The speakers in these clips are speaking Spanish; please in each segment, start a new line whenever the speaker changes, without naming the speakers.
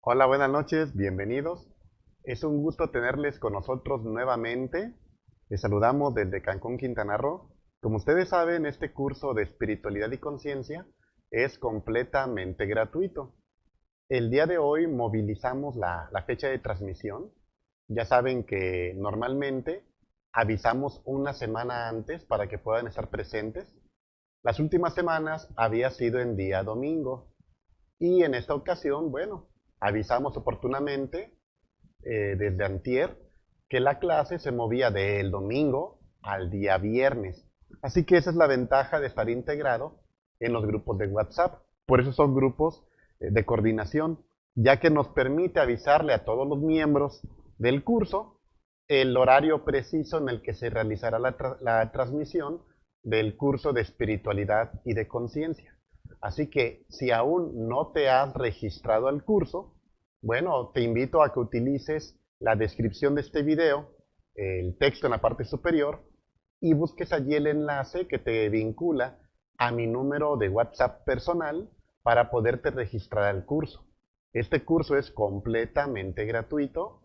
Hola, buenas noches, bienvenidos. Es un gusto tenerles con nosotros nuevamente. Les saludamos desde Cancún, Quintana Roo. Como ustedes saben, este curso de espiritualidad y conciencia es completamente gratuito. El día de hoy movilizamos la fecha de transmisión. Ya saben que normalmente avisamos una semana antes para que puedan estar presentes. Las últimas semanas había sido en día domingo. Y en esta ocasión, bueno, avisamos oportunamente desde antier que la clase se movía del domingo al día viernes. Así que esa es la ventaja de estar integrado en los grupos de WhatsApp. Por eso son grupos de coordinación, ya que nos permite avisarle a todos los miembros del curso el horario preciso en el que se realizará la transmisión del curso de espiritualidad y de conciencia. Así que si aún no te has registrado al curso, bueno, te invito a que utilices la descripción de este video, el texto en la parte superior, y busques allí el enlace que te vincula a mi número de WhatsApp personal para poderte registrar al curso. Este curso es completamente gratuito.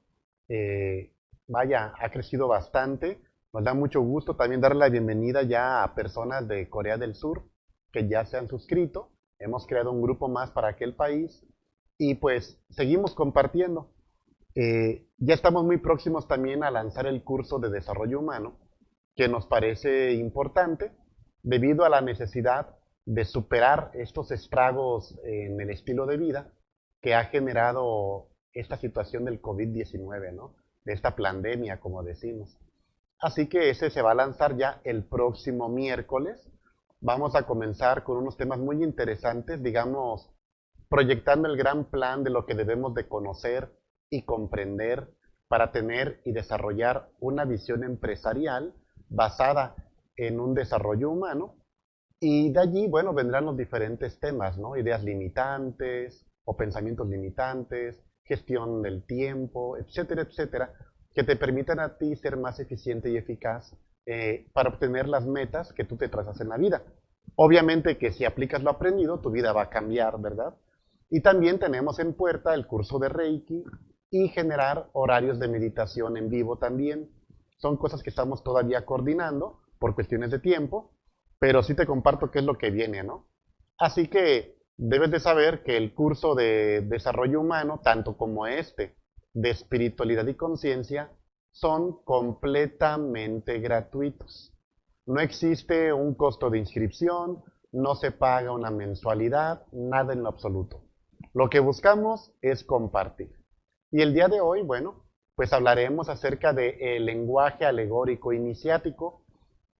Vaya, ha crecido bastante. Nos da mucho gusto también darle la bienvenida ya a personas de Corea del Sur que ya se han suscrito. Hemos creado un grupo más para aquel país y pues seguimos compartiendo. Ya estamos muy próximos también a lanzar el curso de desarrollo humano, que nos parece importante debido a la necesidad de superar estos estragos en el estilo de vida que ha generado esta situación del COVID-19, ¿no? De esta pandemia, como decimos. Así que ese se va a lanzar ya el próximo miércoles. Vamos a comenzar con unos temas muy interesantes, digamos, proyectando el gran plan de lo que debemos de conocer y comprender para tener y desarrollar una visión empresarial basada en un desarrollo humano. Y de allí, bueno, vendrán los diferentes temas, ¿no? Ideas limitantes o pensamientos limitantes, gestión del tiempo, etcétera, etcétera, que te permitan a ti ser más eficiente y eficaz para obtener las metas que tú te trazas en la vida. Obviamente que si aplicas lo aprendido, tu vida va a cambiar, ¿verdad? Y también tenemos en puerta el curso de Reiki y generar horarios de meditación en vivo también. Son cosas que estamos todavía coordinando por cuestiones de tiempo, pero sí te comparto qué es lo que viene, ¿no? Así que debes de saber que el curso de desarrollo humano, tanto como este de espiritualidad y conciencia, son completamente gratuitos. No existe un costo de inscripción, no se paga una mensualidad, nada en lo absoluto. Lo que buscamos es compartir. Y el día de hoy, bueno, pues hablaremos acerca del lenguaje alegórico iniciático,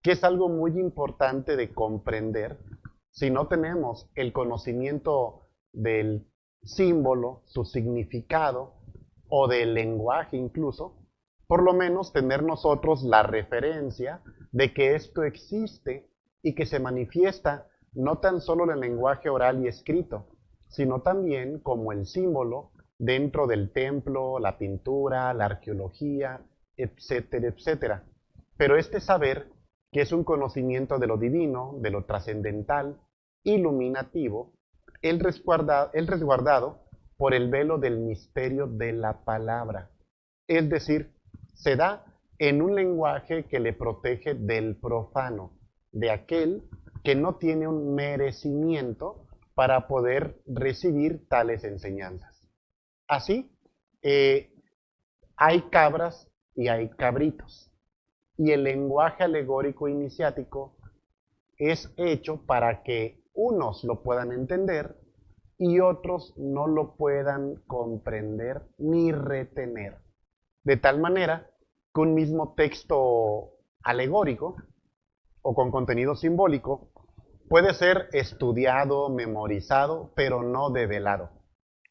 que es algo muy importante de comprender. Si no tenemos el conocimiento del símbolo, su significado, o del lenguaje incluso, por lo menos tener nosotros la referencia de que esto existe y que se manifiesta no tan solo en el lenguaje oral y escrito, sino también como el símbolo dentro del templo, la pintura, la arqueología, etcétera, etcétera. Pero este saber, que es un conocimiento de lo divino, de lo trascendental, iluminativo, el resguardado por el velo del misterio de la palabra. Es decir, se da en un lenguaje que le protege del profano, de aquel que no tiene un merecimiento para poder recibir tales enseñanzas. Así, hay cabras y hay cabritos. Y el lenguaje alegórico iniciático es hecho para que unos lo puedan entender y otros no lo puedan comprender ni retener. De tal manera que un mismo texto alegórico o con contenido simbólico puede ser estudiado, memorizado, pero no develado.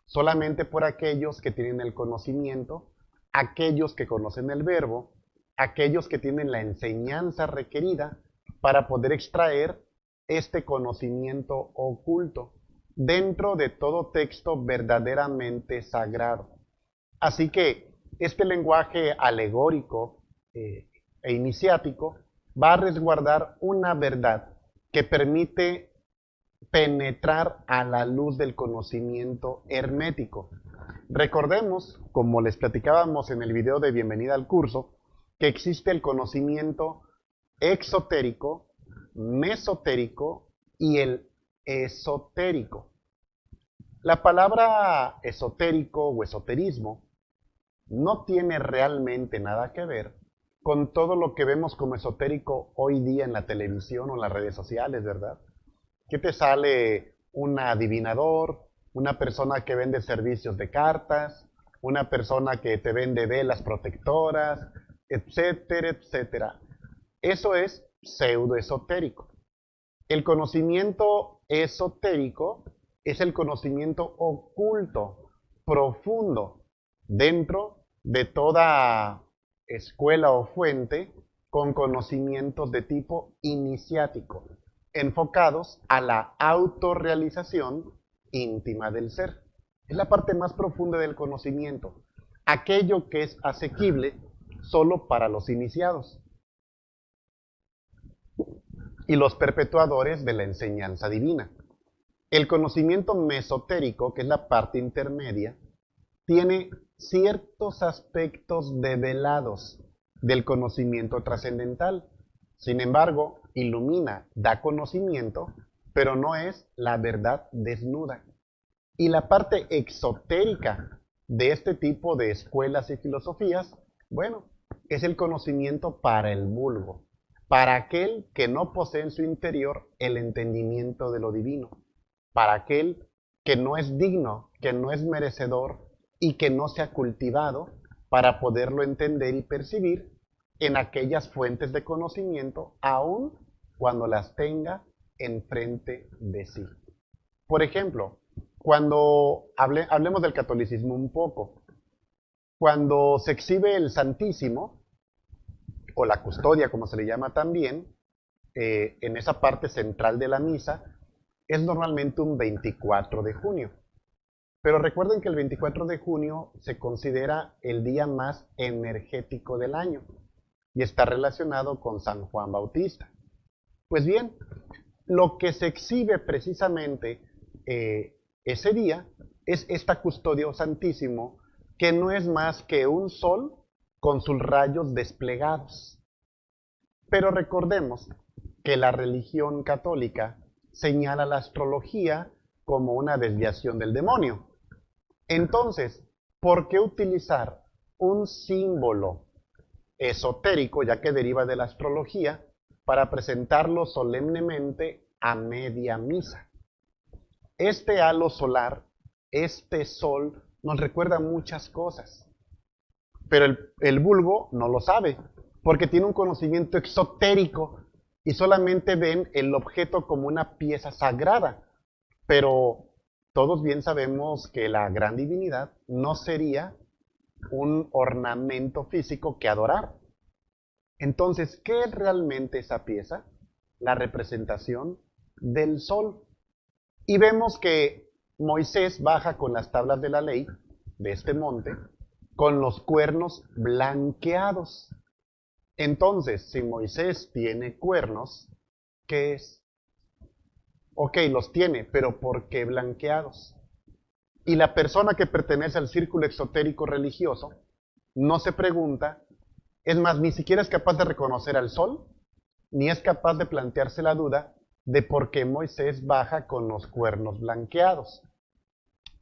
Solamente por aquellos que tienen el conocimiento, aquellos que conocen el verbo, aquellos que tienen la enseñanza requerida para poder extraer este conocimiento oculto dentro de todo texto verdaderamente sagrado. Así que este lenguaje alegórico e iniciático va a resguardar una verdad que permite penetrar a la luz del conocimiento hermético. Recordemos, como les platicábamos en el video de bienvenida al curso, que existe el conocimiento exotérico, mesotérico y el esotérico. La palabra esotérico o esoterismo no tiene realmente nada que ver con todo lo que vemos como esotérico hoy día en la televisión o en las redes sociales, ¿verdad? ¿Qué te sale un adivinador, una persona que vende servicios de cartas, una persona que te vende velas protectoras, etcétera, etcétera? Eso es pseudoesotérico. El conocimiento esotérico es el conocimiento oculto, profundo, dentro de toda escuela o fuente con conocimientos de tipo iniciático, enfocados a la autorrealización íntima del ser. Es la parte más profunda del conocimiento, aquello que es asequible solo para los iniciados y los perpetuadores de la enseñanza divina. El conocimiento mesotérico, que es la parte intermedia, tiene ciertos aspectos develados del conocimiento trascendental. Sin embargo, ilumina, da conocimiento, pero no es la verdad desnuda. Y la parte exotérica de este tipo de escuelas y filosofías, bueno, es el conocimiento para el vulgo, para aquel que no posee en su interior el entendimiento de lo divino, para aquel que no es digno, que no es merecedor y que no se ha cultivado para poderlo entender y percibir en aquellas fuentes de conocimiento, aun cuando las tenga enfrente de sí. Por ejemplo, cuando hablemos del catolicismo un poco, cuando se exhibe el Santísimo, o la custodia como se le llama también, en esa parte central de la misa, es normalmente un 24 de junio. Pero recuerden que el 24 de junio se considera el día más energético del año y está relacionado con San Juan Bautista. Pues bien, lo que se exhibe precisamente ese día es esta custodio santísimo, que no es más que un sol con sus rayos desplegados. Pero recordemos que la religión católica señala la astrología como una desviación del demonio. Entonces, ¿por qué utilizar un símbolo esotérico, ya que deriva de la astrología, para presentarlo solemnemente a media misa? Este halo solar, este sol, nos recuerda muchas cosas, pero el vulgo no lo sabe, porque tiene un conocimiento exotérico y solamente ven el objeto como una pieza sagrada. Pero todos bien sabemos que la gran divinidad no sería un ornamento físico que adorar. Entonces, ¿qué es realmente esa pieza? La representación del sol. Y vemos que Moisés baja con las tablas de la ley de este monte con los cuernos blanqueados. Entonces, si Moisés tiene cuernos, ¿qué es? Ok, los tiene, pero ¿por qué blanqueados? Y la persona que pertenece al círculo exotérico religioso no se pregunta, es más, ni siquiera es capaz de reconocer al sol, ni es capaz de plantearse la duda de por qué Moisés baja con los cuernos blanqueados.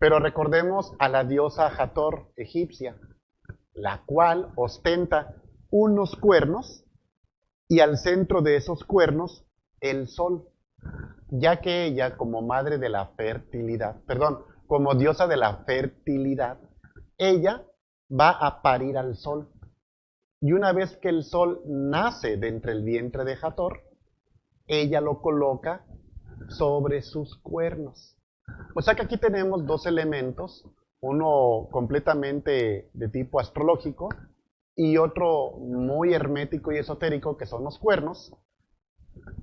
Pero recordemos a la diosa Hathor egipcia, la cual ostenta unos cuernos y al centro de esos cuernos el sol, ya que ella como madre de la fertilidad, perdón, como diosa de la fertilidad, ella va a parir al sol. Y una vez que el sol nace de entre el vientre de Hathor, ella lo coloca sobre sus cuernos. O sea que aquí tenemos dos elementos, uno completamente de tipo astrológico y otro muy hermético y esotérico, que son los cuernos,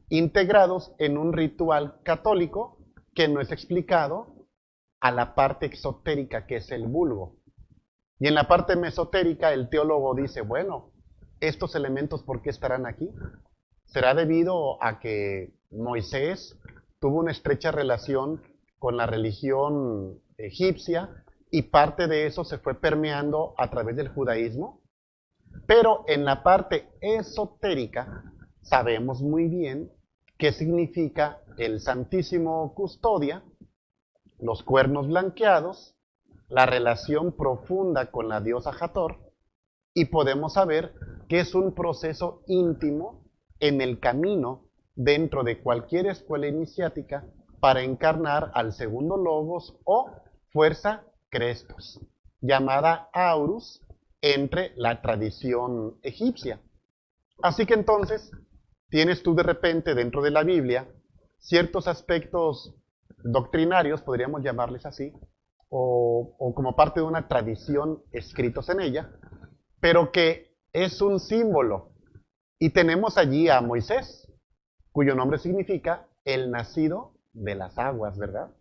integrados en un ritual católico que no es explicado a la parte exotérica, que es el vulgo. Y en la parte mesotérica el teólogo dice, bueno, estos elementos, ¿por qué estarán aquí? ¿Será debido a que Moisés tuvo una estrecha relación con la religión egipcia y parte de eso se fue permeando a través del judaísmo, pero en la parte esotérica sabemos muy bien qué significa el Santísimo Custodia, los cuernos blanqueados, la relación profunda con la diosa Hathor, y podemos saber que es un proceso íntimo en el camino dentro de cualquier escuela iniciática para encarnar al segundo logos o fuerza Crestos, llamada Aurus entre la tradición egipcia. Así que entonces tienes tú de repente dentro de la Biblia ciertos aspectos doctrinarios, podríamos llamarles así, o como parte de una tradición escritos en ella, pero que es un símbolo. Y tenemos allí a Moisés, cuyo nombre significa el nacido de las aguas, ¿verdad?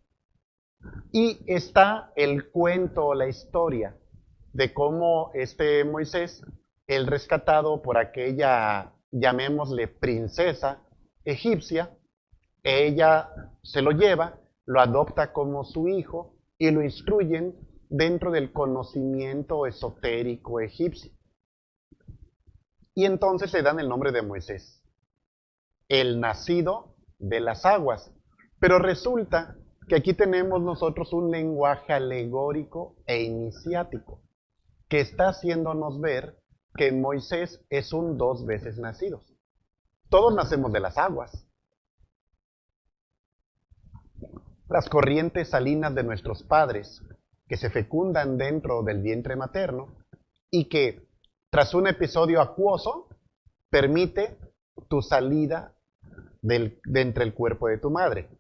Y está el cuento, la historia de cómo este Moisés, el rescatado por aquella, llamémosle, princesa egipcia, ella se lo lleva, lo adopta como su hijo y lo instruyen dentro del conocimiento esotérico egipcio. Y entonces le dan el nombre de Moisés, el nacido de las aguas. Pero resulta que aquí tenemos nosotros un lenguaje alegórico e iniciático que está haciéndonos ver que Moisés es un dos veces nacido. Todos nacemos de las aguas. Las corrientes salinas de nuestros padres que se fecundan dentro del vientre materno y que tras un episodio acuoso permite tu salida de entre el cuerpo de tu madre.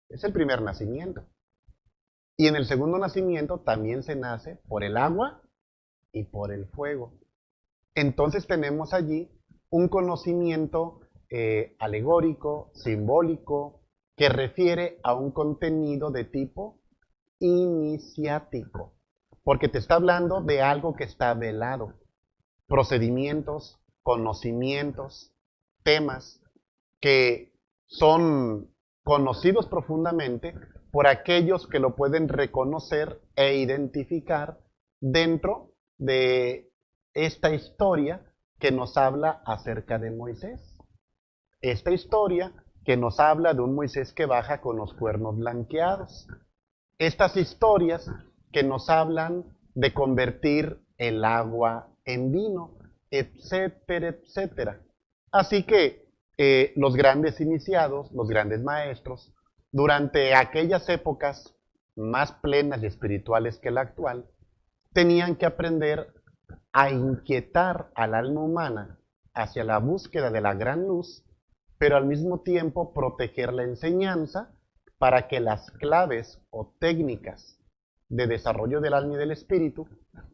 Es el primer nacimiento. Y en el segundo nacimiento también se nace por el agua y por el fuego. Entonces tenemos allí un conocimiento alegórico, simbólico, que refiere a un contenido de tipo iniciático, porque te está hablando de algo que está velado, procedimientos, conocimientos, temas que son conocidos profundamente por aquellos que lo pueden reconocer e identificar dentro de esta historia que nos habla acerca de Moisés. Esta historia que nos habla de un Moisés que baja con los cuernos blanqueados. Estas historias que nos hablan de convertir el agua en vino, etcétera, etcétera. Así que los grandes iniciados, los grandes maestros, durante aquellas épocas más plenas y espirituales que la actual, tenían que aprender a inquietar al alma humana hacia la búsqueda de la gran luz, pero al mismo tiempo proteger la enseñanza para que las claves o técnicas de desarrollo del alma y del espíritu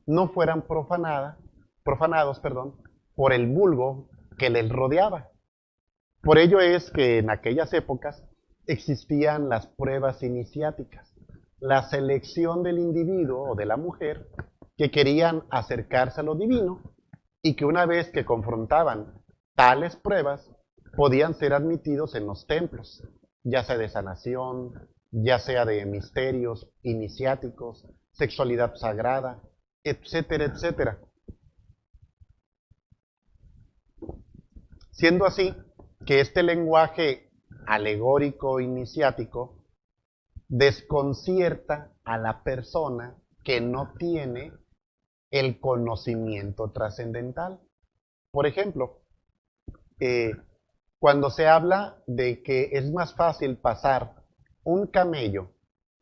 no fueran profanados por el vulgo que les rodeaba. Por ello es que en aquellas épocas existían las pruebas iniciáticas, la selección del individuo o de la mujer que querían acercarse a lo divino y que una vez que confrontaban tales pruebas podían ser admitidos en los templos, ya sea de sanación, ya sea de misterios iniciáticos, sexualidad sagrada, etcétera, etcétera. Siendo así que este lenguaje alegórico iniciático desconcierta a la persona que no tiene el conocimiento trascendental. Por ejemplo, cuando se habla de que es más fácil pasar un camello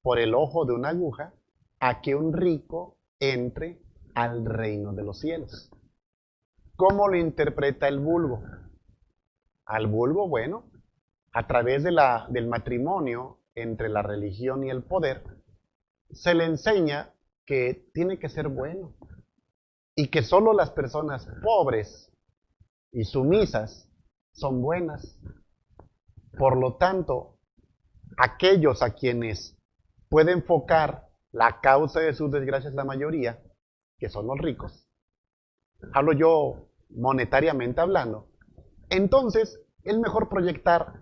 por el ojo de una aguja a que un rico entre al reino de los cielos. ¿Cómo lo interpreta el vulgo? Al vulgo, bueno, a través del matrimonio entre la religión y el poder, se le enseña que tiene que ser bueno y que solo las personas pobres y sumisas son buenas. Por lo tanto, aquellos a quienes puede enfocar la causa de sus desgracias, la mayoría, que son los ricos, hablo yo monetariamente hablando, entonces es mejor proyectar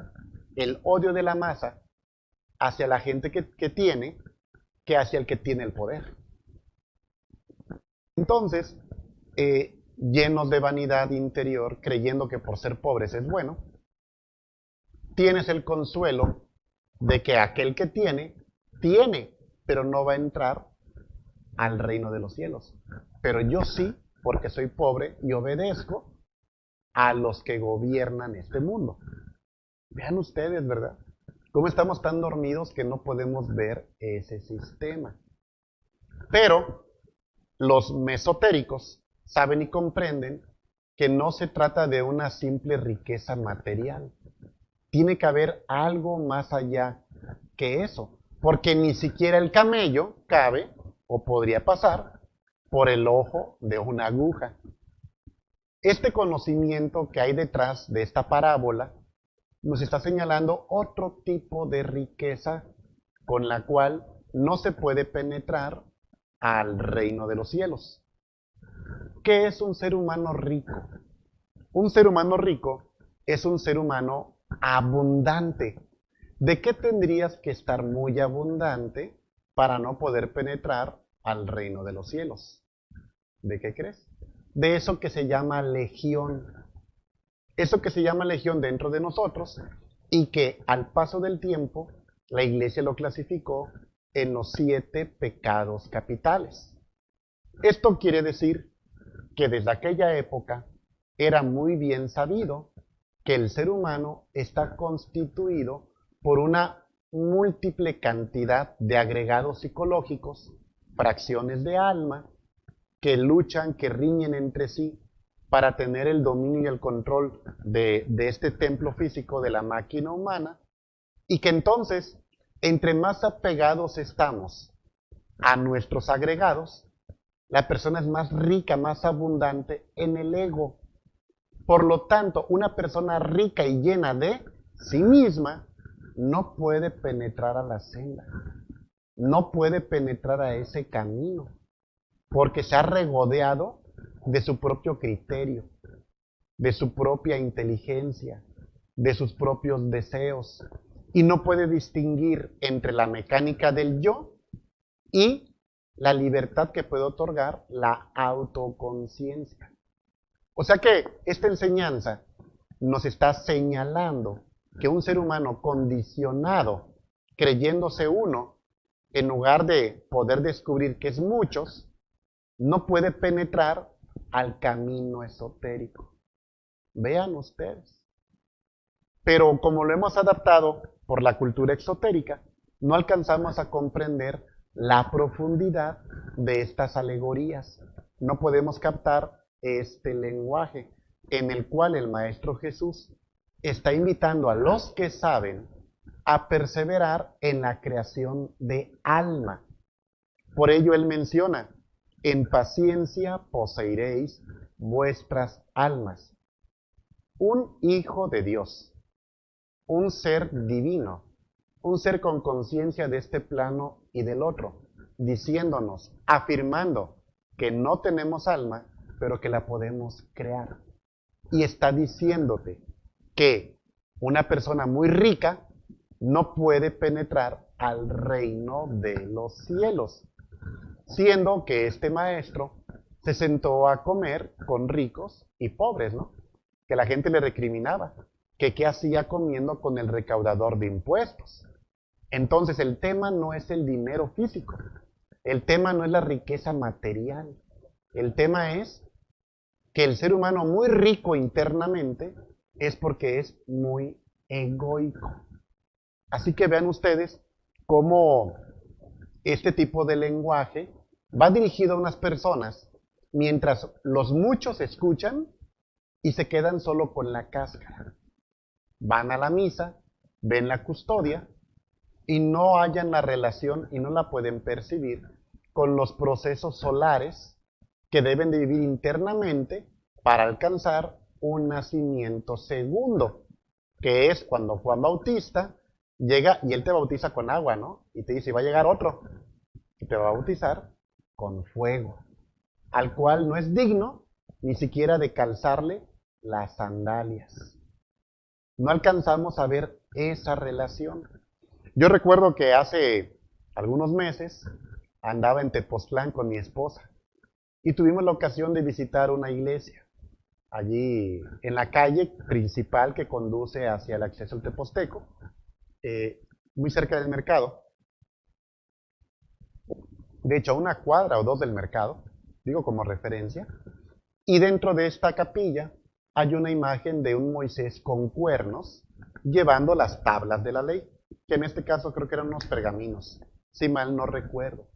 el odio de la masa hacia la gente que tiene que hacia el que tiene el poder. Entonces, llenos de vanidad interior, creyendo que por ser pobres es bueno, tienes el consuelo de que aquel que tiene, pero no va a entrar al reino de los cielos. Pero yo sí, porque soy pobre y obedezco a los que gobiernan este mundo. Vean ustedes, ¿verdad? Cómo estamos tan dormidos que no podemos ver ese sistema. Pero los mesotéricos saben y comprenden que no se trata de una simple riqueza material. Tiene que haber algo más allá que eso, porque ni siquiera el camello cabe o podría pasar por el ojo de una aguja. Este conocimiento que hay detrás de esta parábola nos está señalando otro tipo de riqueza con la cual no se puede penetrar al reino de los cielos. ¿Qué es un ser humano rico? Un ser humano rico es un ser humano abundante. ¿De qué tendrías que estar muy abundante para no poder penetrar al reino de los cielos? ¿De qué crees? De eso que se llama legión. Eso que se llama legión dentro de nosotros y que al paso del tiempo la iglesia lo clasificó en los 7 pecados capitales. Esto quiere decir que desde aquella época era muy bien sabido que el ser humano está constituido por una múltiple cantidad de agregados psicológicos, fracciones de alma, que luchan, que riñen entre sí para tener el dominio y el control de este templo físico de la máquina humana, y que entonces, entre más apegados estamos a nuestros agregados, la persona es más rica, más abundante en el ego. Por lo tanto, una persona rica y llena de sí misma no puede penetrar a la senda, no puede penetrar a ese camino, porque se ha regodeado de su propio criterio, de su propia inteligencia, de sus propios deseos, y no puede distinguir entre la mecánica del yo y la libertad que puede otorgar la autoconciencia. O sea que esta enseñanza nos está señalando que un ser humano condicionado, creyéndose uno, en lugar de poder descubrir que es muchos, no puede penetrar al camino esotérico. Vean ustedes. Pero como lo hemos adaptado por la cultura exotérica, no alcanzamos a comprender la profundidad de estas alegorías. No podemos captar este lenguaje en el cual el Maestro Jesús está invitando a los que saben a perseverar en la creación de alma. Por ello él menciona: en paciencia poseeréis vuestras almas. Un hijo de Dios, un ser divino, un ser con conciencia de este plano y del otro, diciéndonos, afirmando que no tenemos alma, pero que la podemos crear. Y está diciéndote que una persona muy rica no puede penetrar al reino de los cielos, siendo que este maestro se sentó a comer con ricos y pobres, ¿no? Que la gente le recriminaba, que qué hacía comiendo con el recaudador de impuestos. Entonces el tema no es el dinero físico, el tema no es la riqueza material, el tema es que el ser humano muy rico internamente es porque es muy egoico. Así que vean ustedes cómo este tipo de lenguaje va dirigido a unas personas, mientras los muchos escuchan y se quedan solo con la cáscara. Van a la misa, ven la custodia y no hallan la relación y no la pueden percibir con los procesos solares que deben de vivir internamente para alcanzar un nacimiento segundo, que es cuando Juan Bautista llega y él te bautiza con agua, ¿no? Y te dice, va a llegar otro y te va a bautizar con fuego, al cual no es digno ni siquiera de calzarle las sandalias. No alcanzamos a ver esa relación. Yo recuerdo que hace algunos meses andaba en Tepoztlán con mi esposa y tuvimos la ocasión de visitar una iglesia allí en la calle principal que conduce hacia el acceso al Teposteco, muy cerca del mercado. De hecho, a una cuadra o dos del mercado, digo como referencia, y dentro de esta capilla hay una imagen de un Moisés con cuernos llevando las tablas de la ley, que en este caso creo que eran unos pergaminos, si mal no recuerdo.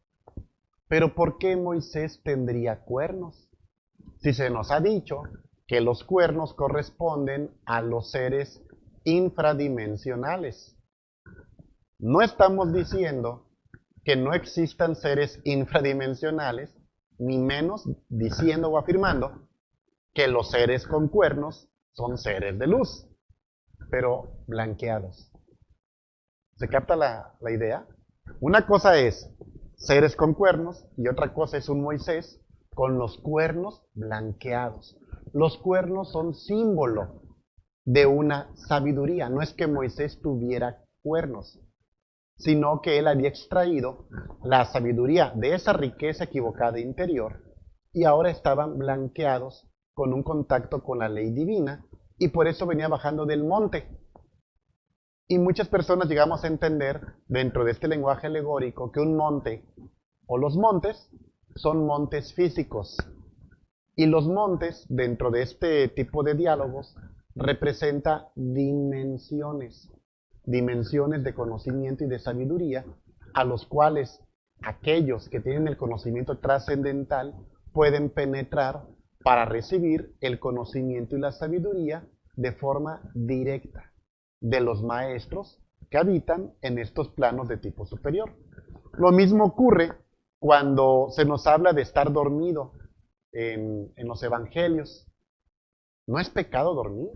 Pero ¿por qué Moisés tendría cuernos? Si se nos ha dicho que los cuernos corresponden a los seres infradimensionales. No estamos diciendo que no existan seres infradimensionales, ni menos diciendo o afirmando que los seres con cuernos son seres de luz, pero blanqueados. ¿Se capta la idea? Una cosa es seres con cuernos y otra cosa es un Moisés con los cuernos blanqueados. Los cuernos son símbolo de una sabiduría. No es que Moisés tuviera cuernos, sino que él había extraído la sabiduría de esa riqueza equivocada interior y ahora estaban blanqueados con un contacto con la ley divina y por eso venía bajando del monte. Y muchas personas llegamos a entender dentro de este lenguaje alegórico que un monte o los montes son montes físicos y los montes dentro de este tipo de diálogos representa dimensiones de conocimiento y de sabiduría, a los cuales aquellos que tienen el conocimiento trascendental pueden penetrar para recibir el conocimiento y la sabiduría de forma directa de los maestros que habitan en estos planos de tipo superior. Lo mismo ocurre cuando se nos habla de estar dormido en los evangelios. No es pecado dormir,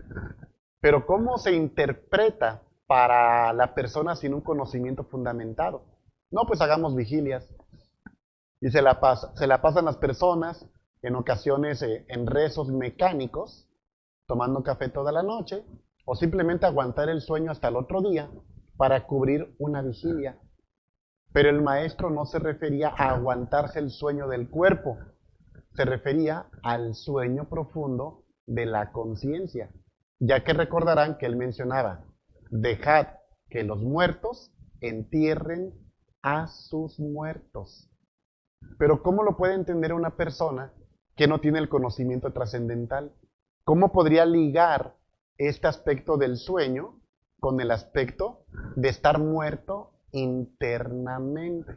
pero ¿cómo se interpreta para la persona sin un conocimiento fundamentado? No, pues hagamos vigilias. Y se la pasan las personas en ocasiones en rezos mecánicos, tomando café toda la noche, o simplemente aguantar el sueño hasta el otro día para cubrir una vigilia. Pero el maestro no se refería a aguantarse el sueño del cuerpo, se refería al sueño profundo de la conciencia, ya que recordarán que él mencionaba, dejad que los muertos entierren a sus muertos. Pero ¿cómo lo puede entender una persona que no tiene el conocimiento trascendental? ¿Cómo podría ligar este aspecto del sueño con el aspecto de estar muerto internamente?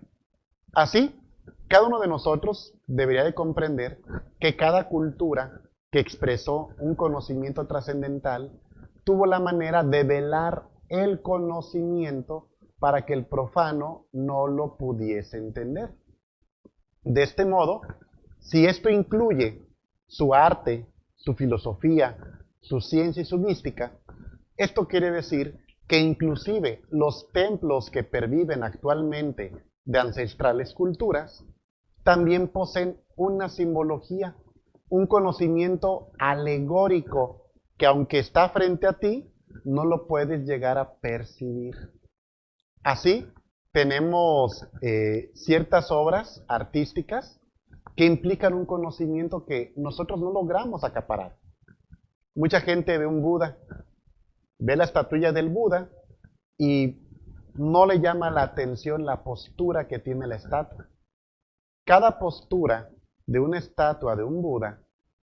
Así, cada uno de nosotros debería de comprender que cada cultura que expresó un conocimiento trascendental tuvo la manera de velar el conocimiento para que el profano no lo pudiese entender. De este modo, si esto incluye su arte, su filosofía, su ciencia y su mística, esto quiere decir que inclusive los templos que perviven actualmente de ancestrales culturas también poseen una simbología, un conocimiento alegórico que aunque está frente a ti, no lo puedes llegar a percibir. Así, tenemos ciertas obras artísticas que implican un conocimiento que nosotros no logramos acaparar. Mucha gente ve un Buda, ve la estatuilla del Buda y no le llama la atención la postura que tiene la estatua. Cada postura de una estatua de un Buda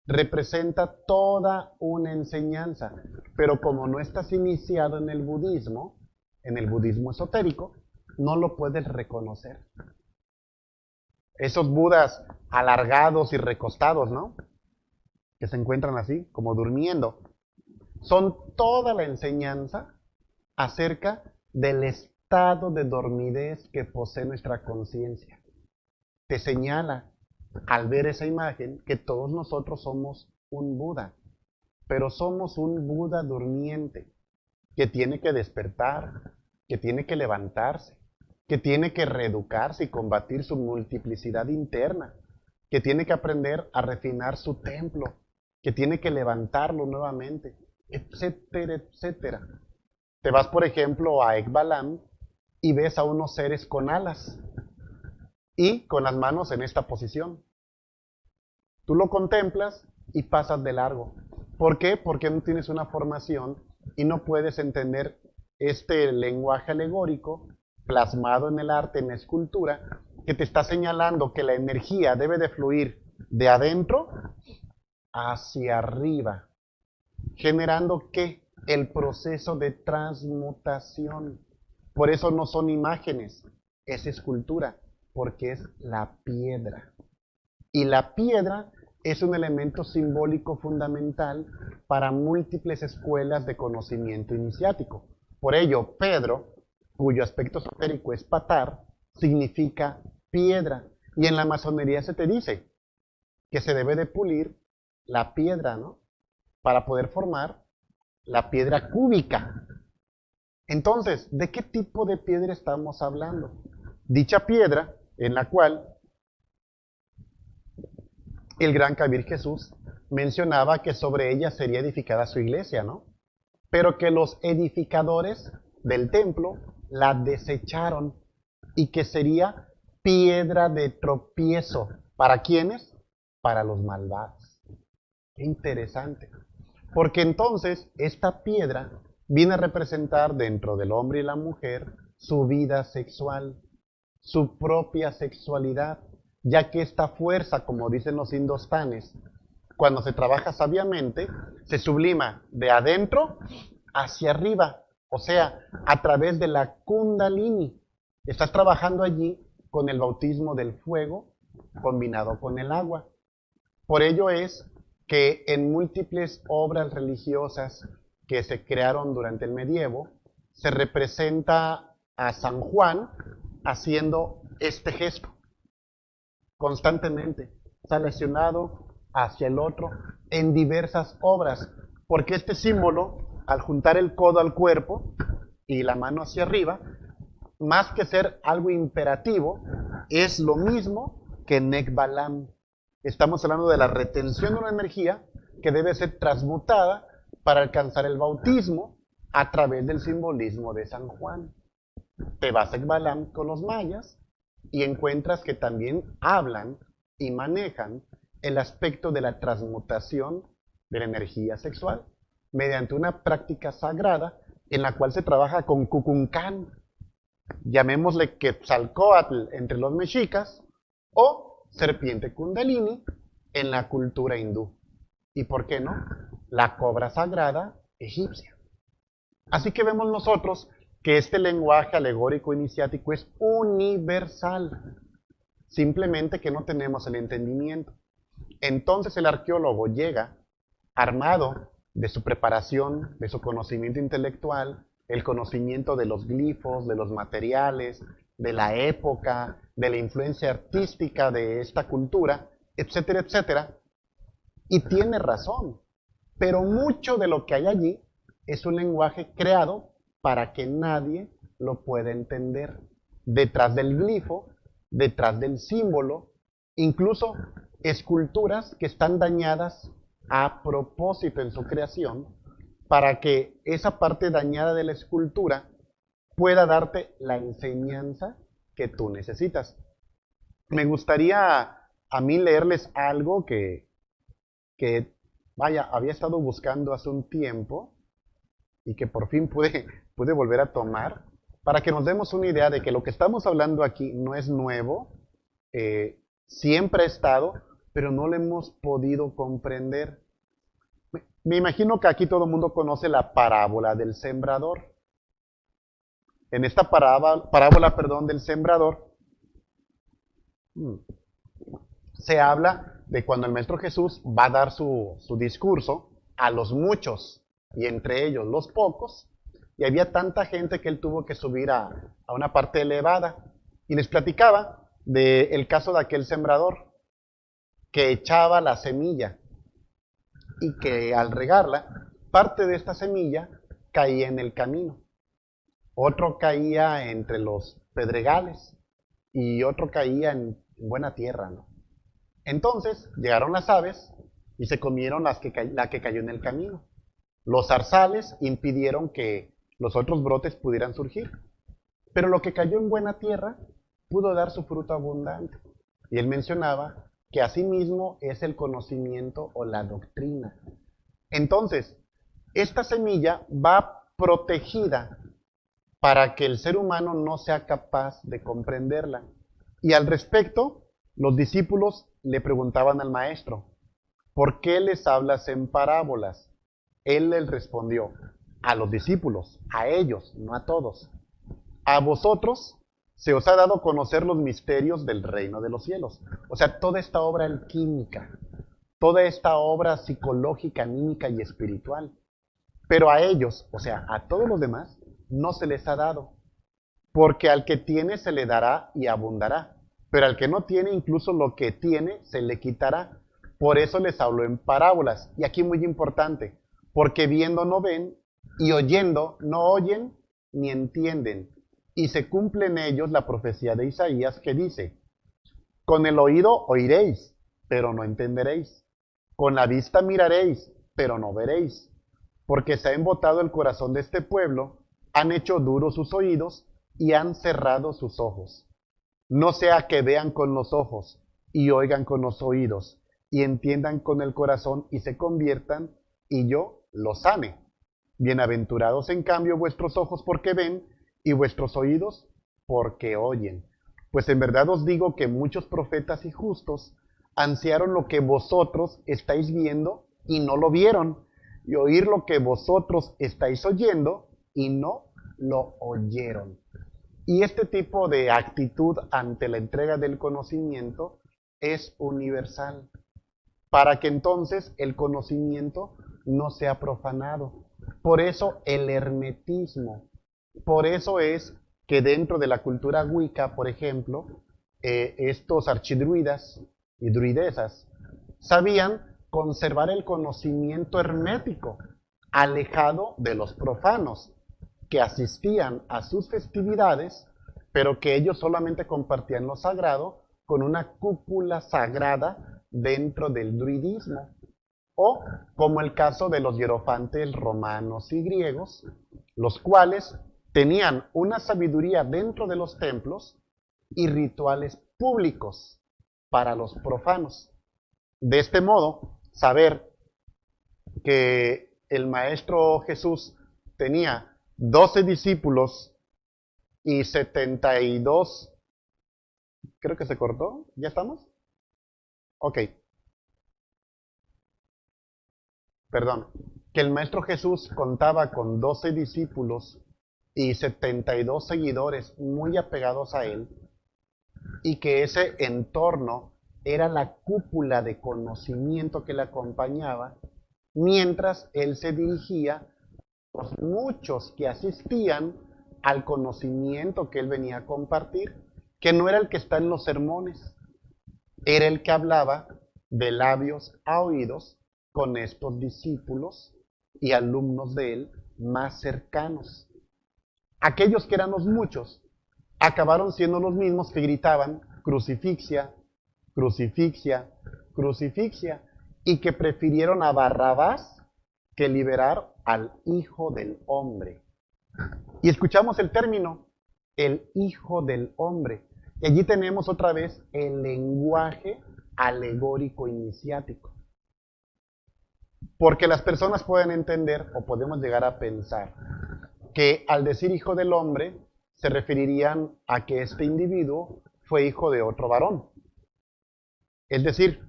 representa toda una enseñanza, pero como no estás iniciado en el budismo esotérico, no lo puedes reconocer. Esos Budas alargados y recostados, ¿no? Que se encuentran así, como durmiendo, son toda la enseñanza acerca del estado de dormidez que posee nuestra conciencia. Te señala al ver esa imagen que todos nosotros somos un Buda, pero somos un Buda durmiente que tiene que despertar, que tiene que levantarse, que tiene que reeducarse y combatir su multiplicidad interna, que tiene que aprender a refinar su templo, que tiene que levantarlo nuevamente, etcétera, etcétera. Te vas, por ejemplo, a Ekbalam y ves a unos seres con alas y con las manos en esta posición. Tú lo contemplas y pasas de largo. ¿Por qué? Porque no tienes una formación y no puedes entender este lenguaje alegórico plasmado en el arte, en la escultura, que te está señalando que la energía debe de fluir de adentro hacia arriba, generando ¿qué? El proceso de transmutación. Por eso no son imágenes, es escultura, porque es la piedra. Y la piedra es un elemento simbólico fundamental para múltiples escuelas de conocimiento iniciático. Por ello, Pedro, cuyo aspecto esotérico es patar, significa piedra. Y en la masonería se te dice que se debe de pulir la piedra, ¿no? Para poder formar la piedra cúbica. Entonces, ¿de qué tipo de piedra estamos hablando? Dicha piedra en la cual el gran Kabir Jesús mencionaba que sobre ella sería edificada su iglesia, ¿no? Pero que los edificadores del templo la desecharon y que sería piedra de tropiezo. ¿Para quiénes? Para los malvados. Qué interesante. Porque entonces esta piedra viene a representar dentro del hombre y la mujer su vida sexual, su propia sexualidad, ya que esta fuerza, como dicen los indostanes, cuando se trabaja sabiamente, se sublima de adentro hacia arriba, o sea, a través de la Kundalini. Estás trabajando allí con el bautismo del fuego combinado con el agua. Por ello es que en múltiples obras religiosas que se crearon durante el medievo, se representa a San Juan haciendo este gesto constantemente, seleccionado hacia el otro en diversas obras, porque este símbolo, al juntar el codo al cuerpo y la mano hacia arriba, más que ser algo imperativo, es lo mismo que Nekbalam. Estamos hablando de la retención de una energía que debe ser transmutada para alcanzar el bautismo a través del simbolismo de San Juan. Te vas a Ekbalam con los mayas y encuentras que también hablan y manejan el aspecto de la transmutación de la energía sexual mediante una práctica sagrada en la cual se trabaja con Kukulcán, llamémosle Quetzalcóatl entre los mexicas, o serpiente Kundalini en la cultura hindú. ¿Y por qué no? La cobra sagrada egipcia. Así que vemos nosotros que este lenguaje alegórico iniciático es universal, simplemente que no tenemos el entendimiento. Entonces el arqueólogo llega armado de su preparación, de su conocimiento intelectual, el conocimiento de los glifos, de los materiales, de la época, de la influencia artística de esta cultura, etcétera, etcétera. Y tiene razón, pero mucho de lo que hay allí es un lenguaje creado para que nadie lo pueda entender. Detrás del glifo, detrás del símbolo, incluso esculturas que están dañadas a propósito en su creación, para que esa parte dañada de la escultura pueda darte la enseñanza que tú necesitas. Me gustaría a mí leerles algo vaya, había estado buscando hace un tiempo y que por fin pude volver a tomar, para que nos demos una idea de que lo que estamos hablando aquí no es nuevo, siempre ha estado, pero no lo hemos podido comprender. Me imagino que aquí todo el mundo conoce la parábola del sembrador. En esta parábola, del sembrador, se habla de cuando el Maestro Jesús va a dar su discurso a los muchos, y entre ellos los pocos, y había tanta gente que él tuvo que subir a una parte elevada, y les platicaba del caso de aquel sembrador que echaba la semilla, y que al regarla, parte de esta semilla caía en el camino, otro caía entre los pedregales, y otro caía en buena tierra, ¿no? Entonces llegaron las aves y se comieron la que cayó en el camino. Los zarzales impidieron que los otros brotes pudieran surgir. Pero lo que cayó en buena tierra pudo dar su fruto abundante. Y él mencionaba que asimismo es el conocimiento o la doctrina. Entonces, esta semilla va protegida para que el ser humano no sea capaz de comprenderla. Y al respecto, los discípulos le preguntaban al maestro, ¿por qué les hablas en parábolas? Él les respondió, a los discípulos, a ellos, no a todos. A vosotros se os ha dado a conocer los misterios del reino de los cielos. O sea, toda esta obra alquímica, toda esta obra psicológica, anímica y espiritual. Pero a ellos, o sea, a todos los demás, no se les ha dado. Porque al que tiene se le dará y abundará. Pero al que no tiene, incluso lo que tiene se le quitará. Por eso les hablo en parábolas. Y aquí muy importante, porque viendo no ven y oyendo no oyen ni entienden. Y se cumple en ellos la profecía de Isaías que dice, con el oído oiréis, pero no entenderéis. Con la vista miraréis, pero no veréis. Porque se ha embotado el corazón de este pueblo, han hecho duros sus oídos y han cerrado sus ojos. No sea que vean con los ojos y oigan con los oídos y entiendan con el corazón y se conviertan y yo los sane. Bienaventurados en cambio vuestros ojos porque ven y vuestros oídos porque oyen. Pues en verdad os digo que muchos profetas y justos ansiaron lo que vosotros estáis viendo y no lo vieron, y oír lo que vosotros estáis oyendo y no lo oyeron. Y este tipo de actitud ante la entrega del conocimiento es universal, para que entonces el conocimiento no sea profanado. Por eso el hermetismo, por eso es que dentro de la cultura wicca, por ejemplo, estos archidruidas y druidesas sabían conservar el conocimiento hermético, alejado de los profanos, que asistían a sus festividades, pero que ellos solamente compartían lo sagrado con una cúpula sagrada dentro del druidismo. O como el caso de los hierofantes romanos y griegos, los cuales tenían una sabiduría dentro de los templos y rituales públicos para los profanos. De este modo, saber que el Maestro Jesús tenía 12 discípulos y 72, creo que se cortó, ¿ya estamos? Ok, perdón, que el Maestro Jesús contaba con 12 discípulos y 72 seguidores muy apegados a él, y que ese entorno era la cúpula de conocimiento que le acompañaba, mientras él se dirigía a los muchos que asistían al conocimiento que él venía a compartir, que no era el que está en los sermones, era el que hablaba de labios a oídos con estos discípulos y alumnos de él más cercanos. Aquellos que eran los muchos acabaron siendo los mismos que gritaban crucifixia, crucifixia, crucifixia, y que prefirieron a Barrabás que liberar al Hijo del Hombre. Y escuchamos el término, el Hijo del Hombre. Y allí tenemos otra vez el lenguaje alegórico iniciático. Porque las personas pueden entender o podemos llegar a pensar que al decir Hijo del Hombre se referirían a que este individuo fue hijo de otro varón. Es decir,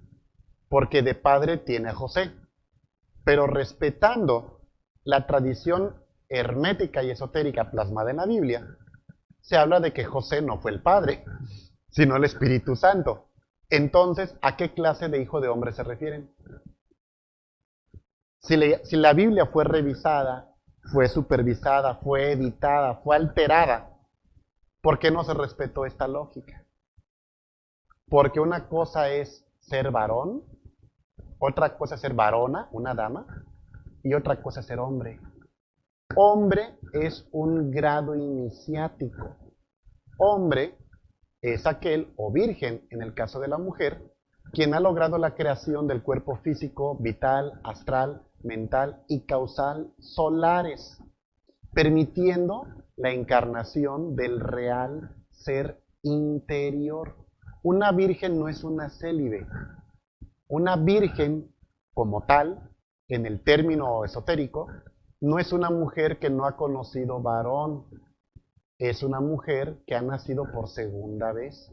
porque de padre tiene a José. Pero respetando la tradición hermética y esotérica plasmada en la Biblia, se habla de que José no fue el padre, sino el Espíritu Santo. Entonces, ¿a qué clase de hijo de hombre se refieren? Si la Biblia fue revisada, fue supervisada, fue editada, fue alterada, ¿por qué no se respetó esta lógica? Porque una cosa es ser varón, otra cosa es ser varona, una dama, y otra cosa es ser hombre. Hombre es un grado iniciático. Hombre es aquel, o virgen en el caso de la mujer, quien ha logrado la creación del cuerpo físico, vital, astral, mental y causal solares, permitiendo la encarnación del real ser interior. una virgen no es una célibe. Una virgen como tal, en el término esotérico, no es una mujer que no ha conocido varón, es una mujer que ha nacido por segunda vez,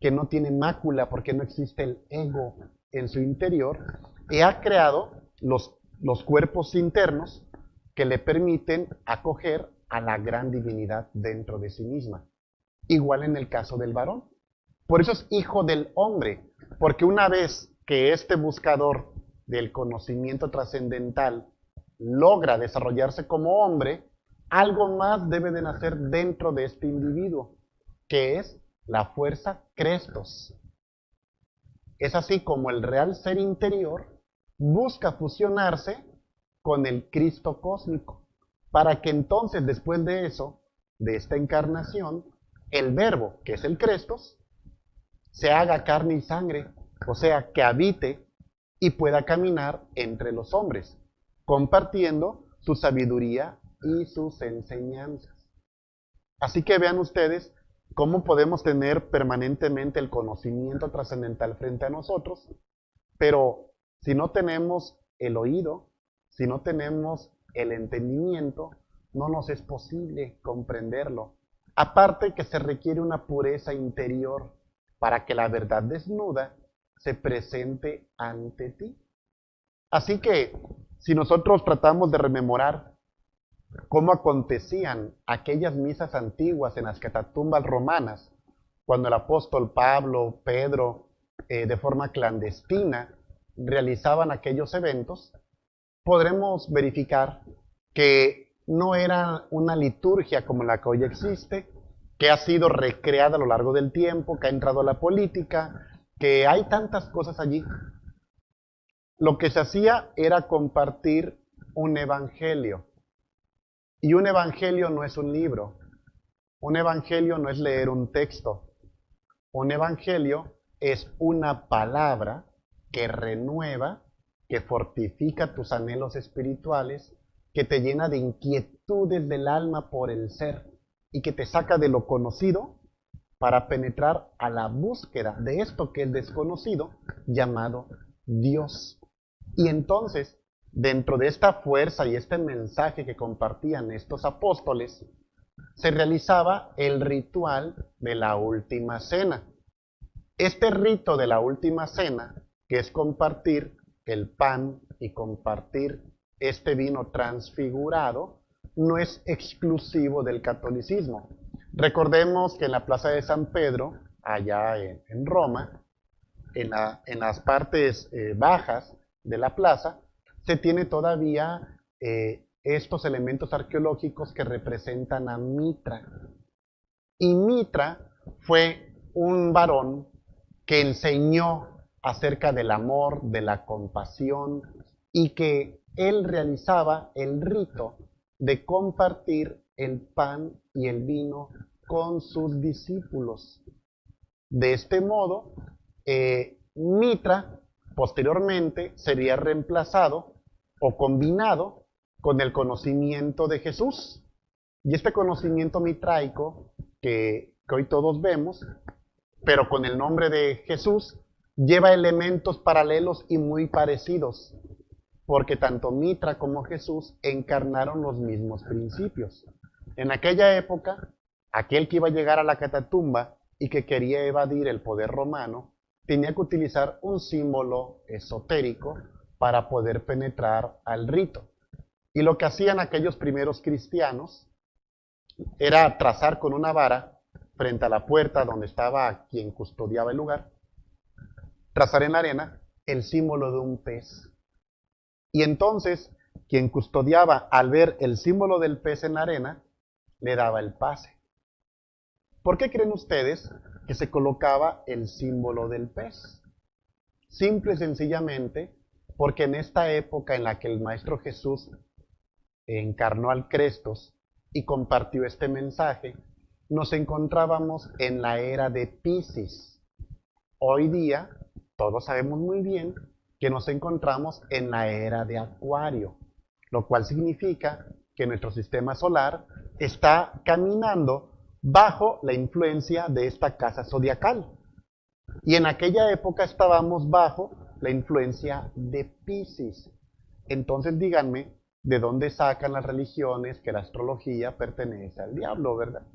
que no tiene mácula porque no existe el ego en su interior, y ha creado los cuerpos internos que le permiten acoger a la gran divinidad dentro de sí misma. Igual en el caso del varón. Por eso es hijo del hombre, porque una vez que este buscador del conocimiento trascendental logra desarrollarse como hombre, algo más debe de nacer dentro de este individuo, que es la fuerza Crestos. Es así como el real ser interior busca fusionarse con el Cristo cósmico, para que entonces después de eso, de esta encarnación, el verbo, que es el Crestos, se haga carne y sangre, o sea, que habite y pueda caminar entre los hombres, compartiendo su sabiduría y sus enseñanzas. Así que vean ustedes cómo podemos tener permanentemente el conocimiento trascendental frente a nosotros, pero si no tenemos el oído, si no tenemos el entendimiento, no nos es posible comprenderlo. Aparte que se requiere una pureza interior para que la verdad desnuda se presente ante ti. Así que si nosotros tratamos de rememorar cómo acontecían aquellas misas antiguas en las catatumbas romanas, cuando el apóstol Pablo, Pedro, de forma clandestina, realizaban aquellos eventos, podremos verificar que no era una liturgia como la que hoy existe, que ha sido recreada a lo largo del tiempo, que ha entrado a la política, que hay tantas cosas allí. Lo que se hacía era compartir un evangelio. Y un evangelio no es un libro. Un evangelio no es leer un texto. Un evangelio es una palabra que renueva, que fortifica tus anhelos espirituales, que te llena de inquietudes del alma por el ser y que te saca de lo conocido para penetrar a la búsqueda de esto que es desconocido, llamado Dios. Y entonces, dentro de esta fuerza y este mensaje que compartían estos apóstoles, se realizaba el ritual de la última cena. Este rito de la última cena, que es compartir el pan y compartir este vino transfigurado, no es exclusivo del catolicismo. Recordemos que en la plaza de San Pedro, allá en Roma, en las partes bajas de la plaza, se tiene todavía estos elementos arqueológicos que representan a Mitra. Y Mitra fue un varón que enseñó acerca del amor, de la compasión, y que él realizaba el rito de compartir el pan y el vino con sus discípulos. De este modo, Mitra posteriormente sería reemplazado o combinado con el conocimiento de Jesús. Y este conocimiento mitraico que hoy todos vemos, pero con el nombre de Jesús, lleva elementos paralelos y muy parecidos, porque tanto Mitra como Jesús encarnaron los mismos principios. En aquella época, aquel que iba a llegar a la catatumba y que quería evadir el poder romano, tenía que utilizar un símbolo esotérico para poder penetrar al rito. Y lo que hacían aquellos primeros cristianos era trazar con una vara frente a la puerta donde estaba quien custodiaba el lugar, trazar en la arena el símbolo de un pez. Y entonces, quien custodiaba, al ver el símbolo del pez en la arena, le daba el pase. ¿Por qué creen ustedes que se colocaba el símbolo del pez? Simple y sencillamente porque en esta época en la que el Maestro Jesús encarnó al Crestos y compartió este mensaje, nos encontrábamos en la era de Piscis. Hoy día, todos sabemos muy bien que nos encontramos en la era de Acuario, lo cual significa que nuestro sistema solar está caminando bajo la influencia de esta casa zodiacal. Y en aquella época estábamos bajo la influencia de Piscis. Entonces díganme, ¿de dónde sacan las religiones que la astrología pertenece al diablo, verdad?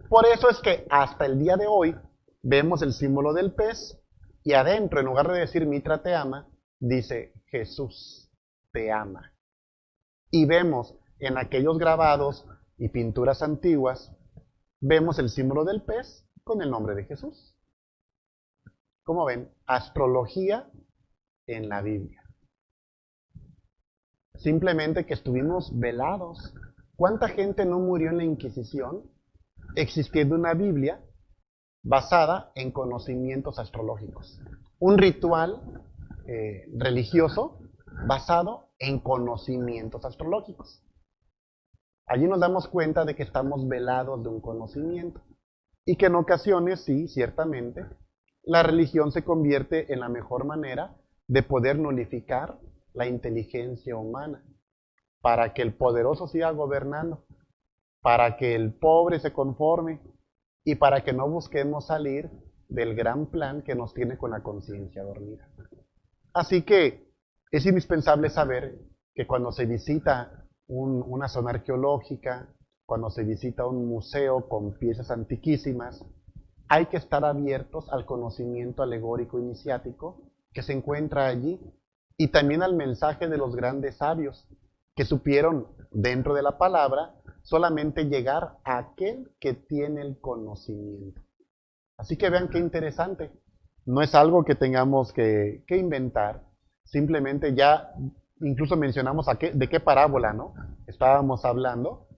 Por eso es que hasta el día de hoy vemos el símbolo del pez y adentro, en lugar de decir Mitra te ama, dice Jesús te ama. Y vemos en aquellos grabados y pinturas antiguas, vemos el símbolo del pez con el nombre de Jesús. ¿Cómo ven? Astrología en la Biblia. Simplemente que estuvimos velados. ¿Cuánta gente no murió en la Inquisición existiendo una Biblia basada en conocimientos astrológicos? Un ritual religioso basado en conocimientos astrológicos. Allí nos damos cuenta de que estamos velados de un conocimiento y que en ocasiones, sí, ciertamente, la religión se convierte en la mejor manera de poder nulificar la inteligencia humana para que el poderoso siga gobernando, para que el pobre se conforme y para que no busquemos salir del gran plan que nos tiene con la conciencia dormida. Así que es indispensable saber que cuando se visita una zona arqueológica, cuando se visita un museo con piezas antiquísimas, hay que estar abiertos al conocimiento alegórico iniciático que se encuentra allí y también al mensaje de los grandes sabios que supieron dentro de la palabra solamente llegar a aquel que tiene el conocimiento. Así que vean qué interesante. No es algo que tengamos que inventar. Simplemente ya incluso mencionamos de qué parábola, ¿no? Estábamos hablando.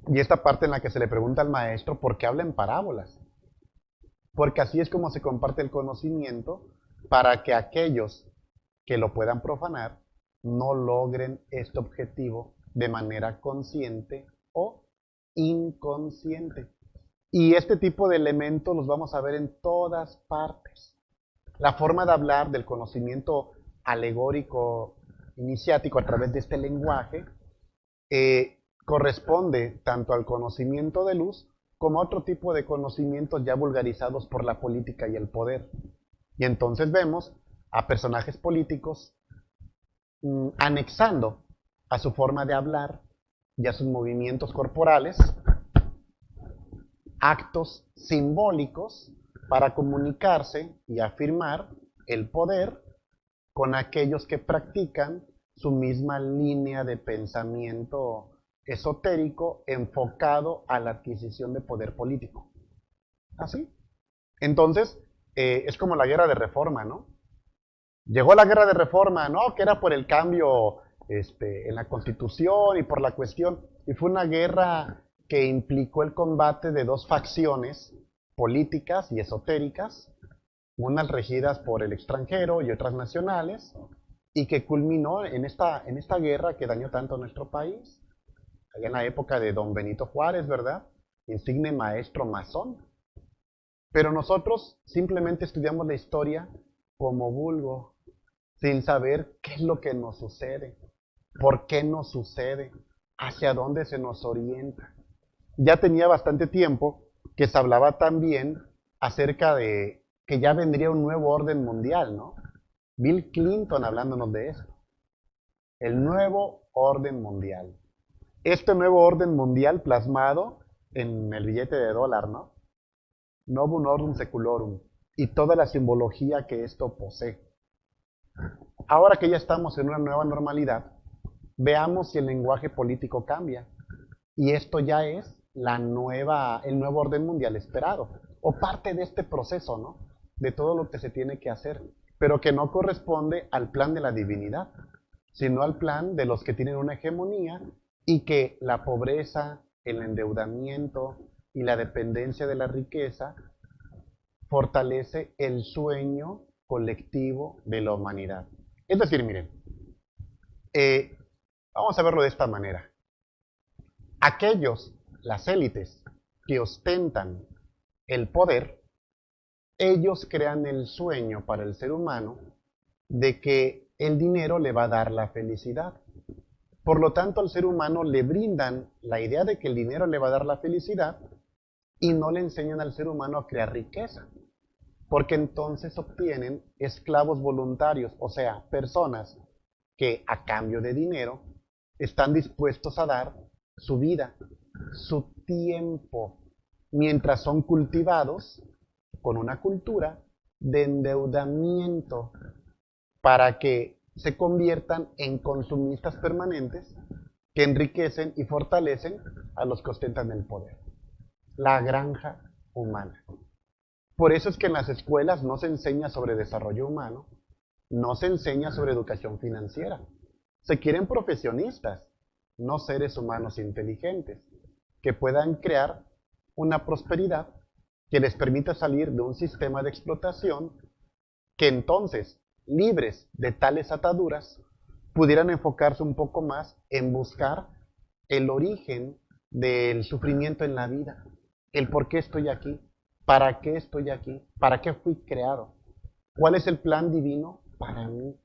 Y esta parte en la que se le pregunta al maestro por qué habla en parábolas. Porque así es como se comparte el conocimiento para que aquellos que lo puedan profanar no logren este objetivo de manera consciente o inconsciente. Y este tipo de elementos los vamos a ver en todas partes. La forma de hablar del conocimiento alegórico iniciático a través de este lenguaje corresponde tanto al conocimiento de luz como a otro tipo de conocimientos ya vulgarizados por la política y el poder. Y entonces vemos a personajes políticos anexando a su forma de hablar y a sus movimientos corporales actos simbólicos para comunicarse y afirmar el poder con aquellos que practican su misma línea de pensamiento esotérico enfocado a la adquisición de poder político. ¿Así? Entonces, es como la guerra de reforma, ¿no? Llegó la guerra de reforma, ¿no? Que era por el cambio en la constitución y por la cuestión. Y fue una guerra que implicó el combate de dos facciones políticas y esotéricas, unas regidas por el extranjero y otras nacionales, y que culminó en esta guerra que dañó tanto a nuestro país, allá en la época de don Benito Juárez, ¿verdad? Insigne maestro masón. Pero nosotros simplemente estudiamos la historia como vulgo, sin saber qué es lo que nos sucede, por qué nos sucede, hacia dónde se nos orienta. Ya tenía bastante tiempo que se hablaba también acerca de que ya vendría un nuevo orden mundial, ¿no? Bill Clinton hablándonos de eso. El nuevo orden mundial. Este nuevo orden mundial plasmado en el billete de dólar, ¿no? Novum Ordo Seclorum. Y toda la simbología que esto posee. Ahora que ya estamos en una nueva normalidad, veamos si el lenguaje político cambia. Y esto ya es el nuevo orden mundial esperado, o parte de este proceso, ¿no? De todo lo que se tiene que hacer, pero que no corresponde al plan de la divinidad, sino al plan de los que tienen una hegemonía y que la pobreza, el endeudamiento y la dependencia de la riqueza fortalece el sueño colectivo de la humanidad. Es decir, miren, vamos a verlo de esta manera. Aquellos, las élites, que ostentan el poder, ellos crean el sueño para el ser humano de que el dinero le va a dar la felicidad. Por lo tanto, al ser humano le brindan la idea de que el dinero le va a dar la felicidad y no le enseñan al ser humano a crear riqueza, porque entonces obtienen esclavos voluntarios, o sea, personas que a cambio de dinero están dispuestos a dar su vida, su tiempo, mientras son cultivados con una cultura de endeudamiento para que se conviertan en consumistas permanentes que enriquecen y fortalecen a los que ostentan el poder. La granja humana. Por eso es que en las escuelas no se enseña sobre desarrollo humano, no se enseña sobre educación financiera. Se quieren profesionistas, no seres humanos inteligentes, que puedan crear una prosperidad que les permita salir de un sistema de explotación que entonces, libres de tales ataduras, pudieran enfocarse un poco más en buscar el origen del sufrimiento en la vida, el por qué estoy aquí, para qué estoy aquí, para qué fui creado, cuál es el plan divino para mí.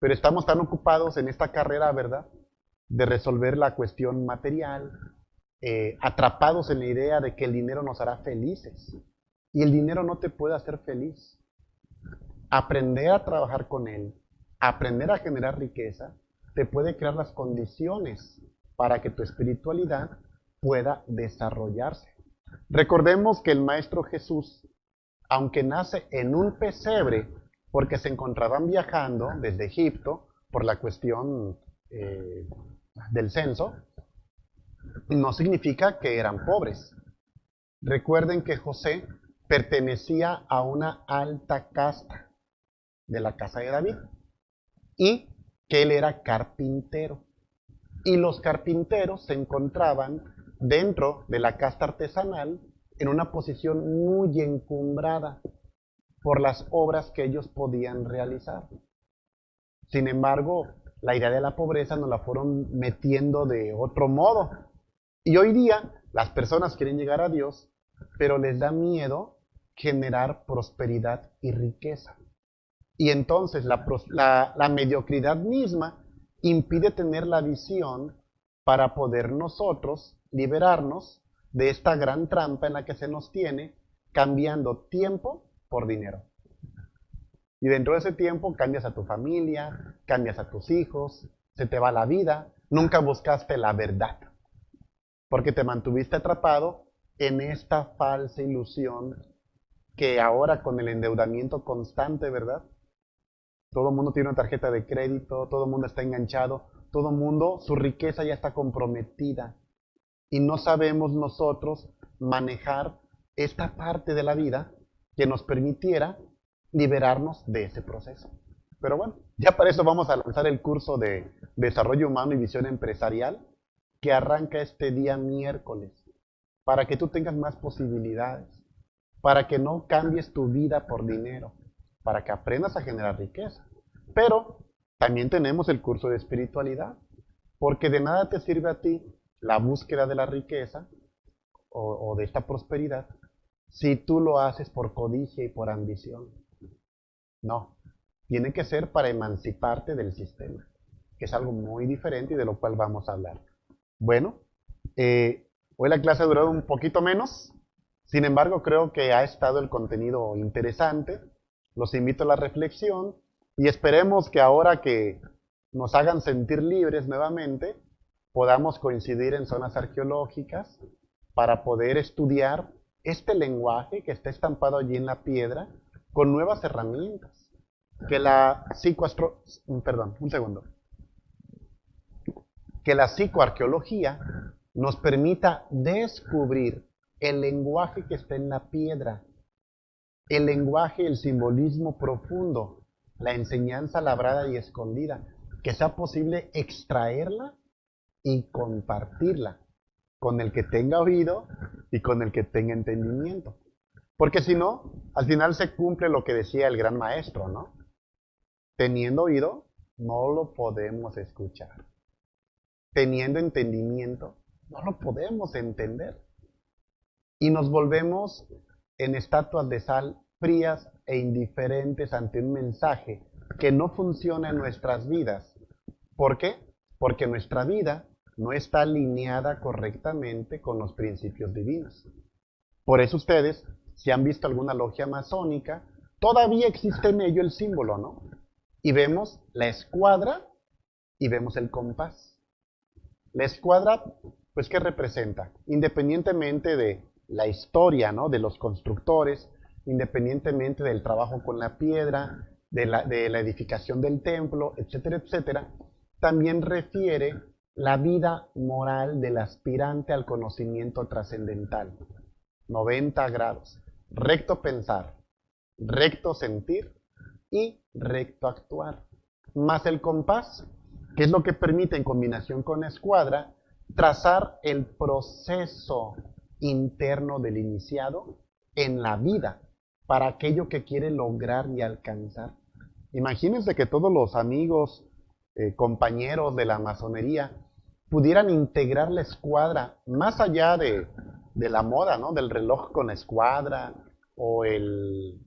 Pero estamos tan ocupados en esta carrera, ¿verdad?, de resolver la cuestión material, atrapados en la idea de que el dinero nos hará felices. Y el dinero no te puede hacer feliz. Aprender a trabajar con él, aprender a generar riqueza, te puede crear las condiciones para que tu espiritualidad pueda desarrollarse. Recordemos que el Maestro Jesús, aunque nace en un pesebre, porque se encontraban viajando desde Egipto por la cuestión del censo, no significa que eran pobres. Recuerden que José pertenecía a una alta casta de la casa de David y que él era carpintero. Y los carpinteros se encontraban dentro de la casta artesanal en una posición muy encumbrada por las obras que ellos podían realizar. Sin embargo, la idea de la pobreza nos la fueron metiendo de otro modo. Y hoy día las personas quieren llegar a Dios, pero les da miedo generar prosperidad y riqueza. Y entonces la mediocridad misma impide tener la visión para poder nosotros liberarnos de esta gran trampa en la que se nos tiene, cambiando tiempo por dinero. Y dentro de ese tiempo cambias a tu familia, cambias a tus hijos, se te va la vida, nunca buscaste la verdad, porque te mantuviste atrapado en esta falsa ilusión que ahora con el endeudamiento constante, ¿verdad? Todo el mundo tiene una tarjeta de crédito, todo el mundo está enganchado, todo el mundo, su riqueza ya está comprometida. Y no sabemos nosotros manejar esta parte de la vida que nos permitiera liberarnos de ese proceso. Pero bueno, ya para eso vamos a lanzar el curso de Desarrollo Humano y Visión Empresarial que arranca este día miércoles, para que tú tengas más posibilidades, para que no cambies tu vida por dinero, para que aprendas a generar riqueza. Pero también tenemos el curso de espiritualidad, porque de nada te sirve a ti la búsqueda de la riqueza o de esta prosperidad si tú lo haces por codicia y por ambición. No, tiene que ser para emanciparte del sistema, que es algo muy diferente y de lo cual vamos a hablar. Bueno, hoy la clase ha durado un poquito menos, sin embargo creo que ha estado el contenido interesante. Los invito a la reflexión y esperemos que ahora que nos hagan sentir libres nuevamente, podamos coincidir en zonas arqueológicas para poder estudiar este lenguaje que está estampado allí en la piedra con nuevas herramientas. Que la que la psicoarqueología nos permita descubrir el lenguaje que está en la piedra, el lenguaje, el simbolismo profundo, la enseñanza labrada y escondida, que sea posible extraerla y compartirla con el que tenga oído y con el que tenga entendimiento. Porque si no, al final se cumple lo que decía el gran maestro, ¿no? Teniendo oído, no lo podemos escuchar. Teniendo entendimiento, no lo podemos entender. Y nos volvemos en estatuas de sal frías e indiferentes ante un mensaje que no funciona en nuestras vidas. ¿Por qué? Porque nuestra vida no está alineada correctamente con los principios divinos. Por eso ustedes, si han visto alguna logia masónica, todavía existe en ello el símbolo, ¿no? Y vemos la escuadra y vemos el compás. La escuadra, pues, ¿qué representa? Independientemente de la historia, ¿no? De los constructores, independientemente del trabajo con la piedra, de la edificación del templo, etcétera, etcétera, también refiere la vida moral del aspirante al conocimiento trascendental. 90 grados. Recto pensar, recto sentir y recto actuar. Más el compás, que es lo que permite en combinación con la escuadra trazar el proceso interno del iniciado en la vida para aquello que quiere lograr y alcanzar. Imagínense que todos los amigos, compañeros de la masonería pudieran integrar la escuadra más allá de la moda, ¿no? Del reloj con escuadra o el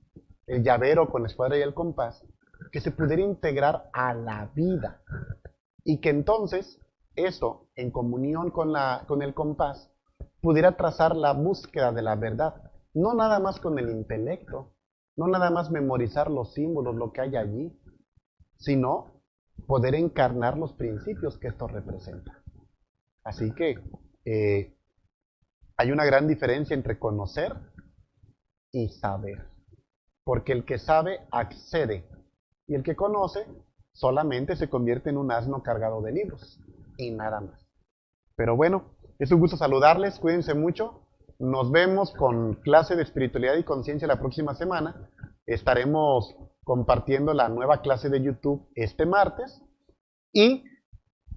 llavero con la escuadra y el compás, que se pudiera integrar a la vida y que entonces eso, en comunión con el compás, pudiera trazar la búsqueda de la verdad, no nada más con el intelecto, no nada más memorizar los símbolos, lo que hay allí, sino poder encarnar los principios que esto representa. Así que hay una gran diferencia entre conocer y saber, porque el que sabe accede y el que conoce solamente se convierte en un asno cargado de libros y nada más. Pero bueno, es un gusto saludarles, cuídense mucho. Nos vemos con clase de espiritualidad y conciencia la próxima semana. Estaremos compartiendo la nueva clase de YouTube este martes y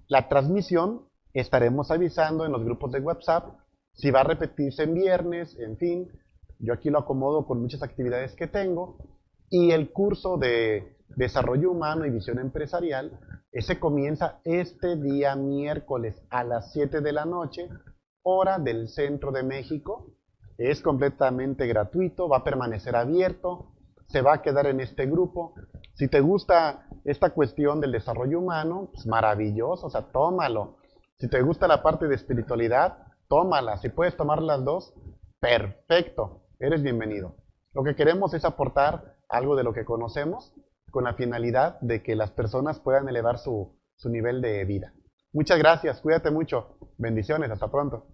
la transmisión estaremos avisando en los grupos de WhatsApp si va a repetirse en viernes, en fin. Yo aquí lo acomodo con muchas actividades que tengo. Y el curso de desarrollo humano y visión empresarial, ese comienza este día miércoles a las 7 de la noche, hora del centro de México. Es completamente gratuito, va a permanecer abierto, se va a quedar en este grupo. Si te gusta esta cuestión del desarrollo humano, pues maravilloso, o sea, tómalo. Si te gusta la parte de espiritualidad, tómala. Si puedes tomar las dos, perfecto, eres bienvenido. Lo que queremos es aportar algo de lo que conocemos con la finalidad de que las personas puedan elevar su nivel de vida. Muchas gracias, cuídate mucho, bendiciones, hasta pronto.